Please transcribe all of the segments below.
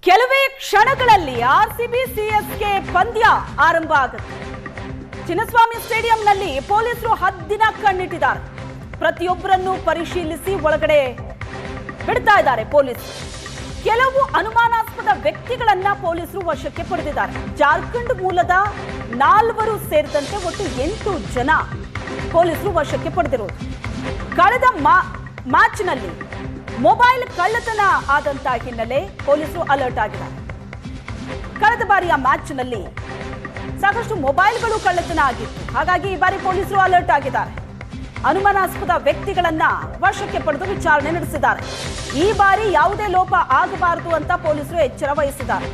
ಕೆಲವೇ ಕ್ಷಣಗಳಲ್ಲಿ RCB CSK ಪಂದ್ಯ ಆರಂಭ ಆಗುತ್ತೆ. ಚಿನ್ನಸ್ವಾಮಿ ಸ್ಟೇಡಿಯಂನಲ್ಲಿ ಪೊಲೀಸರು ಹದ್ದಿನ ಕಣ್ಣಿಟ್ಟಿದ್ದಾರೆ. ಪ್ರತಿಯೊಬ್ಬರನ್ನು ಪರಿಶೀಲಿಸಿ ಒಳಗಡೆ ಬಿಡ್ತಾ ಇದ್ದಾರೆ ಪೊಲೀಸರು. ಕೆಲವು ಅನುಮಾನಾಸ್ಪದ ವ್ಯಕ್ತಿಗಳನ್ನ ಪೊಲೀಸರು ವಶಕ್ಕೆ ಪಡೆದಿದ್ದಾರೆ. ಜಾರ್ಖಂಡ್ ಮೂಲದ 4 ಸೇರಿದಂತೆ ಒಟ್ಟು 8 ಜನ ಪೊಲೀಸರು ವಶಕ್ಕೆ ಪಡೆದಿರುವುದು. ಕಳೆದ ಮ್ಯಾಚ್ನಲ್ಲಿ ಮೊಬೈಲ್ ಕಳ್ಳತನ ಆದಂತ ಹಿನ್ನೆಲೆ ಪೊಲೀಸರು ಅಲರ್ಟ್ ಆಗಿದ್ದಾರೆ. ಕಳೆದ ಬಾರಿಯ ಮ್ಯಾಚ್ನಲ್ಲಿ ಸಾಕಷ್ಟು ಮೊಬೈಲ್ಗಳು ಕಳ್ಳತನ ಆಗಿತ್ತು. ಹಾಗಾಗಿ ಈ ಬಾರಿ ಪೊಲೀಸರು ಅಲರ್ಟ್ ಆಗಿದ್ದಾರೆ. ಅನುಮಾನಾಸ್ಪದ ವ್ಯಕ್ತಿಗಳನ್ನ ವಶಕ್ಕೆ ಪಡೆದು ವಿಚಾರಣೆ ನಡೆಸಿದ್ದಾರೆ. ಈ ಬಾರಿ ಯಾವುದೇ ಲೋಪ ಆಗಬಾರದು ಅಂತ ಪೊಲೀಸರು ಎಚ್ಚರ ವಹಿಸಿದ್ದಾರೆ.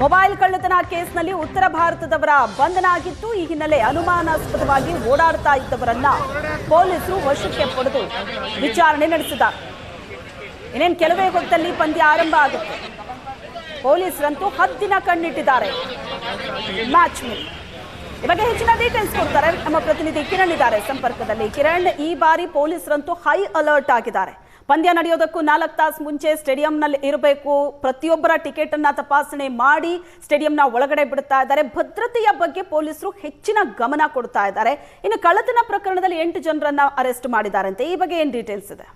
ಮೊಬೈಲ್ ಕಳ್ಳತನ ಕೇಸ್ನಲ್ಲಿ ಉತ್ತರ ಭಾರತದವರ ಬಂಧನ ಆಗಿತ್ತು. ಈ ಹಿನ್ನೆಲೆ ಅನುಮಾನಾಸ್ಪದವಾಗಿ ಓಡಾಡ್ತಾ ಇದ್ದವರನ್ನ ಪೊಲೀಸರು ವಶಕ್ಕೆ ಪಡೆದು ವಿಚಾರಣೆ ನಡೆಸಿದ್ದಾರೆ. ಇನ್ನೇನು ಕೆಲವೇ ಹೊತ್ತಲ್ಲಿ ಪಂದ್ಯ ಆರಂಭ ಆಗುತ್ತೆ. ಪೊಲೀಸರಂತೂ ಹದ್ದಿನ ಕಣ್ಣಿಟ್ಟಿದ್ದಾರೆ ಮ್ಯಾಚ್ ಮೇಲೆ. ಈ ಬಗ್ಗೆ ಹೆಚ್ಚಿನ ಡೀಟೇಲ್ಸ್ ಕೊಡ್ತಾರೆ ನಮ್ಮ ಪ್ರತಿನಿಧಿ ಕಿರಣ್ ಇದ್ದಾರೆ ಸಂಪರ್ಕದಲ್ಲಿ. ಕಿರಣ್, ಈ ಬಾರಿ ಪೊಲೀಸರಂತೂ ಹೈ ಅಲರ್ಟ್ ಆಗಿದ್ದಾರೆ. ಪಂದ್ಯ ನಡೆಯೋದಕ್ಕೂ 4 ತಾಸು ಮುಂಚೆ ಸ್ಟೇಡಿಯಂನಲ್ಲಿ ಇರಬೇಕು. ಪ್ರತಿಯೊಬ್ಬರ ಟಿಕೆಟ್ ಅನ್ನ ತಪಾಸಣೆ ಮಾಡಿ ಸ್ಟೇಡಿಯಂನ ಒಳಗಡೆ ಬಿಡ್ತಾ ಇದ್ದಾರೆ. ಭದ್ರತೆಯ ಬಗ್ಗೆ ಪೊಲೀಸರು ಹೆಚ್ಚಿನ ಗಮನ ಕೊಡ್ತಾ ಇದ್ದಾರೆ. ಇನ್ನು ಕಳ್ಳತನ ಪ್ರಕರಣದಲ್ಲಿ 8 ಜನರನ್ನ ಅರೆಸ್ಟ್ ಮಾಡಿದ್ದಾರಂತೆ. ಈ ಬಗ್ಗೆ ಏನ್ ಡೀಟೇಲ್ಸ್ ಇದೆ?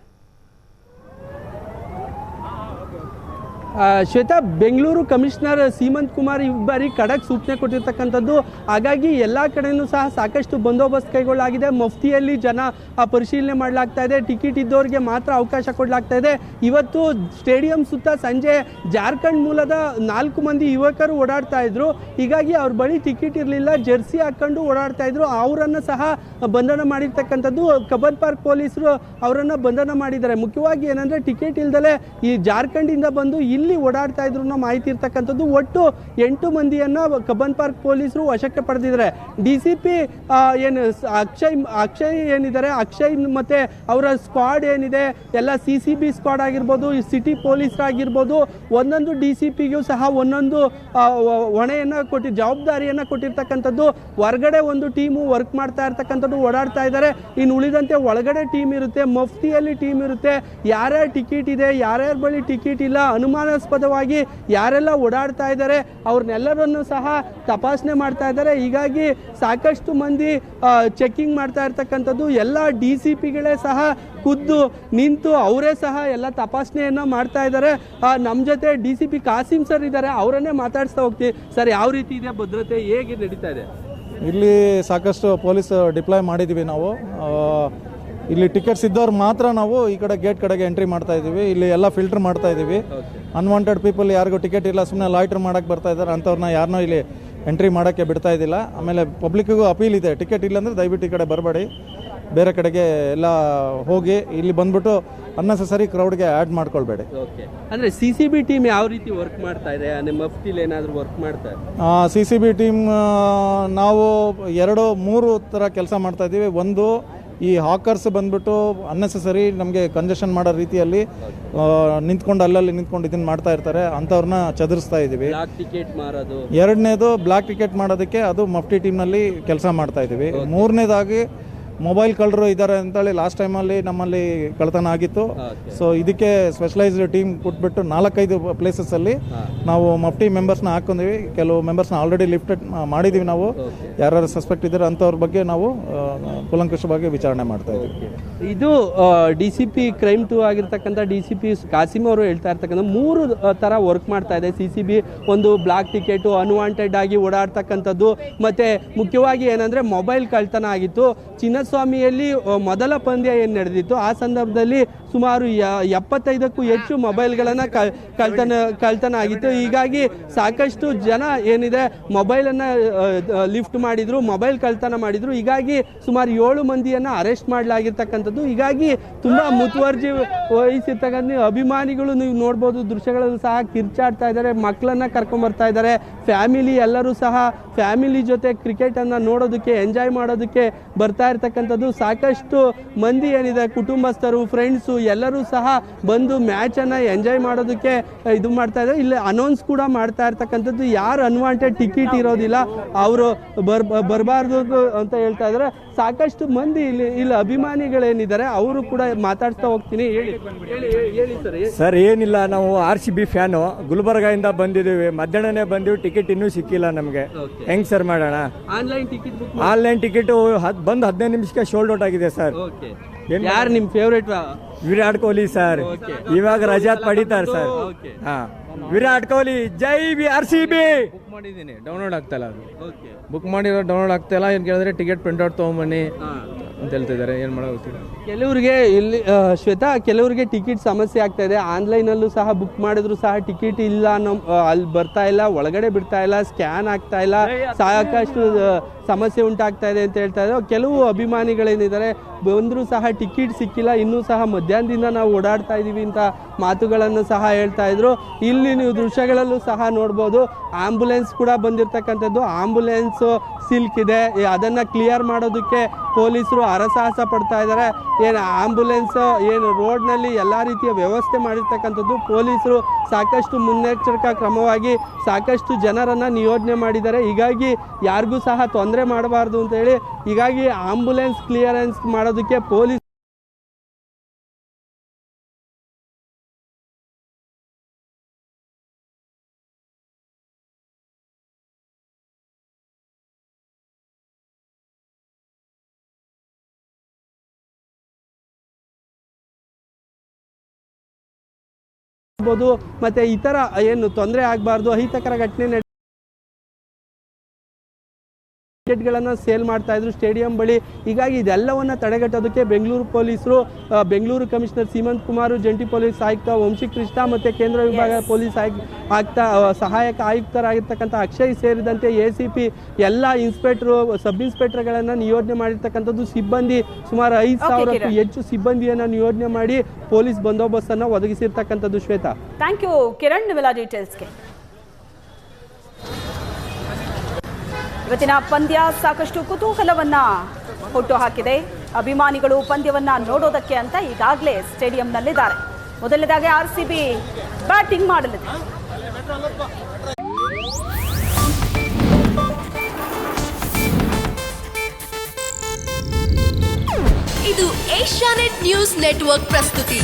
ಶ್ವೇತಾ, ಬೆಂಗಳೂರು ಕಮಿಷನರ್ ಸೀಮಂತ್ ಕುಮಾರ್ ಈ ಬಾರಿ ಖಡಕ್ ಸೂಚನೆ ಕೊಟ್ಟಿರ್ತಕ್ಕಂಥದ್ದು. ಹಾಗಾಗಿ ಎಲ್ಲ ಕಡೆಯೂ ಸಹ ಸಾಕಷ್ಟು ಬಂದೋಬಸ್ತ್ ಕೈಗೊಳ್ಳಲಾಗಿದೆ. ಮಫ್ತಿಯಲ್ಲಿ ಜನ ಪರಿಶೀಲನೆ ಮಾಡಲಾಗ್ತಾ ಇದೆ. ಟಿಕೆಟ್ ಇದ್ದವರಿಗೆ ಮಾತ್ರ ಅವಕಾಶ ಕೊಡಲಾಗ್ತಾ ಇದೆ. ಇವತ್ತು ಸ್ಟೇಡಿಯಂ ಸುತ್ತ ಸಂಜೆ ಜಾರ್ಖಂಡ್ ಮೂಲದ 4 ಮಂದಿ ಯುವಕರು ಓಡಾಡ್ತಾ ಇದ್ರು. ಹೀಗಾಗಿ ಅವ್ರ ಬಳಿ ಟಿಕೆಟ್ ಇರಲಿಲ್ಲ, ಜೆರ್ಸಿ ಹಾಕೊಂಡು ಓಡಾಡ್ತಾ ಇದ್ರು. ಅವರನ್ನು ಸಹ ಬಂಧನ ಮಾಡಿರ್ತಕ್ಕಂಥದ್ದು. ಕಬ್ಬನ್ ಪಾರ್ಕ್ ಪೊಲೀಸರು ಅವರನ್ನು ಬಂಧನ ಮಾಡಿದ್ದಾರೆ. ಮುಖ್ಯವಾಗಿ ಏನಂದರೆ ಟಿಕೆಟ್ ಇಲ್ದಲೆ ಈ ಜಾರ್ಖಂಡಿಂದ ಬಂದು ಇಲ್ಲಿ ಓಡಾಡ್ತಾ ಇದ್ರು ಅನ್ನೋ ಮಾಹಿತಿ ಇರ್ತಕ್ಕಂಥದ್ದು. ಒಟ್ಟು 8 ಮಂದಿಯನ್ನ ಕಬ್ಬನ್ ಪಾರ್ಕ್ ಪೊಲೀಸರು ವಶಕ್ಕೆ ಪಡೆದಿದ್ದಾರೆ. DCP ಏನು ಅಕ್ಷಯ್ ಏನಿದ್ದಾರೆ, ಅಕ್ಷಯ್ ಮತ್ತೆ ಅವರ ಸ್ಕ್ವಾಡ್ ಏನಿದೆ ಎಲ್ಲ CCB ಸ್ಕ್ವಾಡ್ ಆಗಿರ್ಬೋದು, ಸಿಟಿ ಪೊಲೀಸರಾಗಿರ್ಬೋದು, ಒಂದೊಂದು DCPಗೂ ಸಹ ಒಂದೊಂದು ಹೊಣೆಯನ್ನ ಜವಾಬ್ದಾರಿಯನ್ನ ಕೊಟ್ಟಿರ್ತಕ್ಕಂಥದ್ದು. ಹೊರಗಡೆ ಒಂದು ಟೀಮು ವರ್ಕ್ ಮಾಡ್ತಾ ಇರ್ತಕ್ಕಂಥದ್ದು, ಓಡಾಡ್ತಾ ಇದ್ದಾರೆ. ಇನ್ನು ಉಳಿದಂತೆ ಒಳಗಡೆ ಟೀಮ್ ಇರುತ್ತೆ, ಮಫ್ತಿಯಲ್ಲಿ ಟೀಮ್ ಇರುತ್ತೆ. ಯಾರ್ಯಾರ ಟಿಕೆಟ್ ಇದೆ, ಯಾರ್ಯಾರ ಬಳಿ ಟಿಕೆಟ್ ಇಲ್ಲ, ಅನುಮಾನಾಸ್ಪದವಾಗಿ ಯಾರೆಲ್ಲ ಓಡಾಡ್ತಾ ಇದ್ದಾರೆ ಅವ್ರನ್ನೆಲ್ಲರನ್ನು ಸಹ ತಪಾಸಣೆ ಮಾಡ್ತಾ ಇದ್ದಾರೆ. ಹೀಗಾಗಿ ಸಾಕಷ್ಟು ಮಂದಿ ಚೆಕಿಂಗ್ ಮಾಡ್ತಾ ಇರ್ತಕ್ಕಂಥದ್ದು. ಎಲ್ಲ DCPಗಳೇ ಸಹ ಖುದ್ದು ನಿಂತು ಅವರೇ ಸಹ ಎಲ್ಲ ತಪಾಸಣೆಯನ್ನು ಮಾಡ್ತಾ ಇದ್ದಾರೆ. ನಮ್ಮ ಜೊತೆ DCP ಕಾಸಿಂ ಸರ್ ಇದ್ದಾರೆ, ಅವರನ್ನೇ ಮಾತಾಡಿಸ್ತಾ ಹೋಗ್ತೀವಿ. ಸರ್, ಯಾವ ರೀತಿ ಇದೆ ಭದ್ರತೆ, ಹೇಗೆ ನಡೀತಾ ಇದೆ? ಇಲ್ಲಿ ಸಾಕಷ್ಟು ಪೊಲೀಸ್ ಡಿಪ್ಲಾಯ್ ಮಾಡಿದ್ದೀವಿ ನಾವು. ಇಲ್ಲಿ ಟಿಕೆಟ್ಸ್ ಇದ್ದವ್ರು ಮಾತ್ರ ನಾವು ಈ ಕಡೆ ಗೇಟ್ ಕಡೆಗೆ ಎಂಟ್ರಿ ಮಾಡ್ತಾ ಇದ್ದೀವಿ. ಇಲ್ಲಿ ಎಲ್ಲ ಫಿಲ್ಟರ್ ಮಾಡ್ತಾ ಇದ್ದೀವಿ. ಅನ್ವಾಂಟೆಡ್ ಪೀಪಲ್ ಯಾರಿಗೂ ಟಿಕೆಟ್ ಇಲ್ಲ, ಸುಮ್ಮನೆ ಲಾಯ್ಟರ್ ಮಾಡಕ್ಕೆ ಬರ್ತಾ ಇದ್ದಾರೆ ಅಂಥವ್ರನ್ನ ಯಾರನ್ನೂ ಇಲ್ಲಿ ಎಂಟ್ರಿ ಮಾಡೋಕ್ಕೆ ಬಿಡ್ತಾ ಇದ್ದಿಲ್ಲ. ಆಮೇಲೆ ಪಬ್ಲಿಕ್ಕಿಗೂ ಅಪೀಲ್ ಇದೆ, ಟಿಕೆಟ್ ಇಲ್ಲಾಂದರೆ ದಯವಿಟ್ಟು ಈ ಕಡೆ ಬರಬೇಡಿ, ಬೇರೆ ಕಡೆಗೆ ಎಲ್ಲ ಹೋಗಿ ಇಲ್ಲಿ ಬಂದ್ಬಿಟ್ಟು ಅನ್ನೆಸೆಸರಿ ಕ್ರೌಡ್ಗೆ ಆ್ಯಡ್ ಮಾಡ್ಕೊಳ್ಬೇಡಿ. ಅಂದರೆ CCB ಟೀಮ್ ಯಾವ ರೀತಿ ವರ್ಕ್ ಮಾಡ್ತಾ ಇದೆ? ನಿಮ್ಮ ಮಫ್ತಿಲಿ ಏನಾದರೂ ವರ್ಕ್ ಮಾಡ್ತಾ ಇದೆ? CCB ಟೀಮ್ ನಾವು 2-3 ಥರ ಕೆಲಸ ಮಾಡ್ತಾ ಇದ್ದೀವಿ. ಒಂದು, ಈ ಹಾಕರ್ಸ್ ಬಂದ್ಬಿಟ್ಟು ಅನ್ನೆಸೆಸರಿ ನಮಗೆ ಕಂಜೆಷನ್ ಮಾಡೋ ರೀತಿಯಲ್ಲಿ ನಿಂತ್ಕೊಂಡು ಅಲ್ಲಲ್ಲಿ ನಿಂತ್ಕೊಂಡು ಇದನ್ನು ಮಾಡ್ತಾ ಇರ್ತಾರೆ, ಅಂಥವ್ರನ್ನ ಚದುರಿಸ್ತಾ ಇದ್ದೀವಿ. ಎರಡನೇದು, ಬ್ಲ್ಯಾಕ್ ಟಿಕೆಟ್ ಮಾಡೋದಕ್ಕೆ ಅದು ಮಫ್ಟಿ ಟೀಮ್ನಲ್ಲಿ ಕೆಲಸ ಮಾಡ್ತಾ ಇದ್ದೀವಿ. ಮೂರನೇದಾಗಿ ಮೊಬೈಲ್ ಕಳ್ಳರು ಇದ್ದಾರೆ ಅಂತೇಳಿ ಲಾಸ್ಟ್ ಟೈಮಲ್ಲಿ ನಮ್ಮಲ್ಲಿ ಕಳ್ಳತನ ಆಗಿತ್ತು. ಸೊ ಇದಕ್ಕೆ ಸ್ಪೆಷಲೈಸ್ಡ್ ಟೀಮ್ ಕೊಟ್ಬಿಟ್ಟು 4-5 ಪ್ಲೇಸಸ್ಸಲ್ಲಿ ನಾವು ಮಫ್ಟಿ ಮೆಂಬರ್ಸ್ನ ಹಾಕೊಂಡಿವಿ. ಕೆಲವು ಮೆಂಬರ್ಸ್ನ ಆಲ್ರೆಡಿ ಲಿಫ್ಟೆಡ್ ಮಾಡಿದ್ದೀವಿ. ನಾವು ಯಾರು ಸಸ್ಪೆಕ್ಟ್ ಇದ್ದಾರೆ ಅಂಥವ್ರ ಬಗ್ಗೆ ನಾವು ಕೂಲಂಕಷವಾಗಿ ವಿಚಾರಣೆ ಮಾಡ್ತಾ ಇದ್ದೀವಿ. ಇದು DCP ಕ್ರೈಮ್ 2 ಆಗಿರ್ತಕ್ಕಂಥ DCP ಕಾಸಿಂ ಅವರು ಹೇಳ್ತಾ ಇರ್ತಕ್ಕಂಥ 3 ಥರ ವರ್ಕ್ ಮಾಡ್ತಾ ಇದೆ CCB. ಒಂದು, ಬ್ಲಾಕ್ ಟಿಕೆಟು, ಅನ್ವಾಂಟೆಡ್ ಆಗಿ ಓಡಾಡ್ತಕ್ಕಂಥದ್ದು, ಮತ್ತು ಮುಖ್ಯವಾಗಿ ಏನಂದರೆ ಮೊಬೈಲ್ ಕಳ್ತನ ಆಗಿತ್ತು. ಚಿನ್ನಸ್ವಾಮಿಯಲ್ಲಿ ಮೊದಲ ಪಂದ್ಯ ಏನು ನಡೆದಿತ್ತು ಆ ಸಂದರ್ಭದಲ್ಲಿ ಸುಮಾರು 75ಕ್ಕೂ ಹೆಚ್ಚು ಮೊಬೈಲ್ಗಳನ್ನು ಕಳ್ತನ ಆಗಿತ್ತು. ಹೀಗಾಗಿ ಸಾಕಷ್ಟು ಜನ ಏನಿದೆ ಮೊಬೈಲನ್ನು ಲಿಫ್ಟ್ ಮಾಡಿದ್ರು, ಮೊಬೈಲ್ ಕಳ್ತನ ಮಾಡಿದ್ರು. ಹೀಗಾಗಿ ಸುಮಾರು 7 ಮಂದಿಯನ್ನು ಅರೆಸ್ಟ್ ಮಾಡಲಾಗಿರ್ತಕ್ಕಂಥದ್ದು. ಹೀಗಾಗಿ ತುಂಬ ಮುತುವರ್ಜಿ ವಹಿಸಿರ್ತಕ್ಕಂಥ ಅಭಿಮಾನಿಗಳು ನೀವು ನೋಡ್ಬೋದು, ದೃಶ್ಯಗಳನ್ನು ಸಹ ಕಿರ್ಚಾಡ್ತಾ ಇದ್ದಾರೆ, ಮಕ್ಕಳನ್ನು ಕರ್ಕೊಂಬರ್ತಾ ಇದ್ದಾರೆ. ಫ್ಯಾಮಿಲಿ ಎಲ್ಲರೂ ಸಹ ಫ್ಯಾಮಿಲಿ ಜೊತೆ ಕ್ರಿಕೆಟನ್ನು ನೋಡೋದಕ್ಕೆ, ಎಂಜಾಯ್ ಮಾಡೋದಕ್ಕೆ ಬರ್ತಾ ಇರ್ತಕ್ಕಂಥ ಮಾಡಿರ್ತಕ್ಕಂಥದ್ದು. ಸಾಕಷ್ಟು ಮಂದಿ ಏನಿದೆ, ಕುಟುಂಬಸ್ಥರು, ಫ್ರೆಂಡ್ಸು ಎಲ್ಲರೂ ಸಹ ಬಂದು ಮ್ಯಾಚನ್ನು ಎಂಜಾಯ್ ಮಾಡೋದಕ್ಕೆ ಇದು ಮಾಡ್ತಾ ಇದ್ದಾರೆ. ಇಲ್ಲಿ ಅನೌನ್ಸ್ ಕೂಡ ಮಾಡ್ತಾ ಇರ್ತಕ್ಕಂಥದ್ದು, ಯಾರು ಅನ್ವಾಂಟೆಡ್ ಟಿಕೆಟ್ ಇರೋದಿಲ್ಲ ಅವರು ಬರಬಾರ್ದು ಅಂತ ಹೇಳ್ತಾ ಇದ್ದಾರೆ. ಸಾಕಷ್ಟು ಮಂದಿ ಇಲ್ಲಿ ಅಭಿಮಾನಿಗಳೇನಿದ್ದಾರೆ ಅವರು ಕೂಡ ಮಾತಾಡ್ತಾ ಹೋಗ್ತೀನಿ. ಹೇಳಿ ಸರ್. ಏನಿಲ್ಲ, ನಾವು RCB ಫ್ಯಾನು, ಗುಲ್ಬರ್ಗಾಯಿಂದ ಬಂದಿದ್ದೀವಿ. ಮಧ್ಯಾಹ್ನನೇ ಬಂದಿವಿ, ಟಿಕೆಟ್ ಇನ್ನೂ ಸಿಕ್ಕಿಲ್ಲ ನಮಗೆ. ಹೆಂಗ್ ಸರ್ ಮಾಡೋಣ? ಆನ್ಲೈನ್ ಟಿಕೆಟ್ ಬಂದು 15 ನಿಮಿಷಕ್ಕೆ ಶೋಲ್ಡ್ ಔಟ್ ಆಗಿದೆ ಸರ್. ಯಾರು ನಿಮ್ಮ ಫೇವ್ರೇಟ್? ವಿರಾಟ್ ಕೊಹ್ಲಿ ಸರ್. ಇವಾಗ ರಜಾತ್ ಪಡಿತಾರೆ ಸರ್. ಹಾ, ವಿರಾಟ್ ಕೊಹ್ಲಿ ಜೈ RCB. ಬುಕ್ ಮಾಡಿದ್ದೀನಿ, ಡೌನ್ಲೋಡ್ ಆಗ್ತಾ ಇಲ್ಲ. ಅದು ಬುಕ್ ಮಾಡಿರೋ ಡೌನ್ಲೋಡ್ ಆಗ್ತಾ ಇಲ್ಲ. ಏನು ಕೇಳಿದ್ರೆ ಟಿಕೆಟ್ ಪ್ರಿಂಟ್ಔಟ್ ತೊಗೊಂಬನ್ನಿ ಅಂತ ಹೇಳ್ತಿದ್ದಾರೆ. ಏನು ಮಾಡೋದು? ಕೆಲವರಿಗೆ ಇಲ್ಲಿ ಶ್ವೇತಾ, ಕೆಲವರಿಗೆ ಟಿಕೆಟ್ ಸಮಸ್ಯೆ ಆಗ್ತಾ ಇದೆ. ಆನ್ಲೈನಲ್ಲೂ ಸಹ ಬುಕ್ ಮಾಡಿದ್ರು ಸಹ ಟಿಕೆಟ್ ಇಲ್ಲ, ಅಲ್ಲಿ ಬರ್ತಾ ಇಲ್ಲ, ಒಳಗಡೆ ಬಿಡ್ತಾ ಇಲ್ಲ, ಸ್ಕ್ಯಾನ್ ಆಗ್ತಾ ಇಲ್ಲ, ಸಾಕಷ್ಟು ಸಮಸ್ಯೆ ಉಂಟಾಗ್ತಾ ಇದೆ ಅಂತ ಹೇಳ್ತಾ ಇದ್ದಾರೆ. ಕೆಲವು ಅಭಿಮಾನಿಗಳೇನಿದ್ದಾರೆ ಬಂದರೂ ಸಹ ಟಿಕೆಟ್ ಸಿಕ್ಕಿಲ್ಲ, ಇನ್ನೂ ಸಹ ಮಧ್ಯಾಹ್ನದಿಂದ ನಾವು ಓಡಾಡ್ತಾ ಇದ್ದೀವಿ ಅಂತ ಮಾತುಗಳನ್ನು ಸಹ ಹೇಳ್ತಾ ಇದ್ರು. ಇಲ್ಲಿ ನೀವು ದೃಶ್ಯಗಳಲ್ಲೂ ಸಹ ನೋಡ್ಬೋದು, ಆಂಬುಲೆನ್ಸ್ ಕೂಡ ಬಂದಿರತಕ್ಕಂಥದ್ದು. ಆಂಬುಲೆನ್ಸ್ ಸಿಲ್ಕ್ ಇದೆ, ಅದನ್ನು ಕ್ಲಿಯರ್ ಮಾಡೋದಕ್ಕೆ ಪೊಲೀಸರು ಹರಸಾಹಸ ಪಡ್ತಾ ಇದ್ದಾರೆ. ಏನು ಆಂಬುಲೆನ್ಸ್ ಏನು ರೋಡ್ನಲ್ಲಿ ಎಲ್ಲ ರೀತಿಯ ವ್ಯವಸ್ಥೆ ಮಾಡಿರ್ತಕ್ಕಂಥದ್ದು. ಪೊಲೀಸರು ಸಾಕಷ್ಟು ಮುನ್ನೆಚ್ಚರಿಕಾ ಕ್ರಮವಾಗಿ ಸಾಕಷ್ಟು ಜನರನ್ನು ನಿಯೋಜನೆ ಮಾಡಿದ್ದಾರೆ. ಹೀಗಾಗಿ ಯಾರಿಗೂ ಸಹ ತೊಂದರೆ ಮಾಡಬಾರ್ದು ಅಂತೇಳಿ ಹೀಗಾಗಿ ಆಂಬುಲೆನ್ಸ್ ಕ್ಲಿಯರೆನ್ಸ್ ಮಾಡೋದಕ್ಕೆ ಪೊಲೀಸ್ ಮತ್ತೆ ಇತರ ಏನು ತೊಂದರೆ ಆಗಬಾರ್ದು, ಅಹಿತಕರ ಘಟನೆ ಟಿಕೆಟ್ಗಳನ್ನು ಸೇಲ್ ಮಾಡ್ತಾ ಇದ್ರು ಸ್ಟೇಡಿಯಂ ಬಳಿ. ಹೀಗಾಗಿ ಇದೆಲ್ಲವನ್ನು ತಡೆಗಟ್ಟೋದಕ್ಕೆ ಬೆಂಗಳೂರು ಪೊಲೀಸರು, ಬೆಂಗಳೂರು ಕಮಿಷನರ್ ಸೀಮಂತ್ ಕುಮಾರ್, ಜಂಟಿ ಪೊಲೀಸ್ ಆಯುಕ್ತ ವಂಶಿಕೃಷ್ಣ ಮತ್ತು ಕೇಂದ್ರ ವಿಭಾಗ ಪೊಲೀಸ್ ಸಹಾಯಕ ಆಯುಕ್ತರಾಗಿರ್ತಕ್ಕಂಥ ಅಕ್ಷಯ್ ಸೇರಿದಂತೆ ACP ಎಲ್ಲ ಇನ್ಸ್ಪೆಕ್ಟರ್, ಸಬ್ ಇನ್ಸ್ಪೆಕ್ಟರ್ಗಳನ್ನು ನಿಯೋಜನೆ ಮಾಡಿರ್ತಕ್ಕಂಥದ್ದು. ಸಿಬ್ಬಂದಿ ಸುಮಾರು 5,000ಕ್ಕೂ ಹೆಚ್ಚು ಸಿಬ್ಬಂದಿಯನ್ನು ನಿಯೋಜನೆ ಮಾಡಿ ಪೊಲೀಸ್ ಬಂದೋಬಸ್ತನ್ನು ಒದಗಿಸಿರ್ತಕ್ಕಂಥದ್ದು. ಶ್ವೇತಾ, ಥ್ಯಾಂಕ್ ಯು ಕಿರಣ್, ನಿಮ್ಮೆಲ್ಲ ಡೀಟೇಲ್ಸ್ಗೆ. ಇವತ್ತಿನ ಪಂದ್ಯ ಸಾಕಷ್ಟು ಕುತೂಹಲವನ್ನ ಹುಟ್ಟು ಹಾಕಿದೆ. ಅಭಿಮಾನಿಗಳು ಪಂದ್ಯವನ್ನ ನೋಡೋದಕ್ಕೆ ಅಂತ ಈಗಾಗಲೇ ಸ್ಟೇಡಿಯಂನಲ್ಲಿದ್ದಾರೆ. ಮೊದಲನೇದಾಗಿ RCB ಬ್ಯಾಟಿಂಗ್ ಮಾಡಲಿದೆ. ಇದು ಏಷ್ಯಾನೆಟ್ ನ್ಯೂಸ್ ನೆಟ್ವರ್ಕ್ ಪ್ರಸ್ತುತಿ.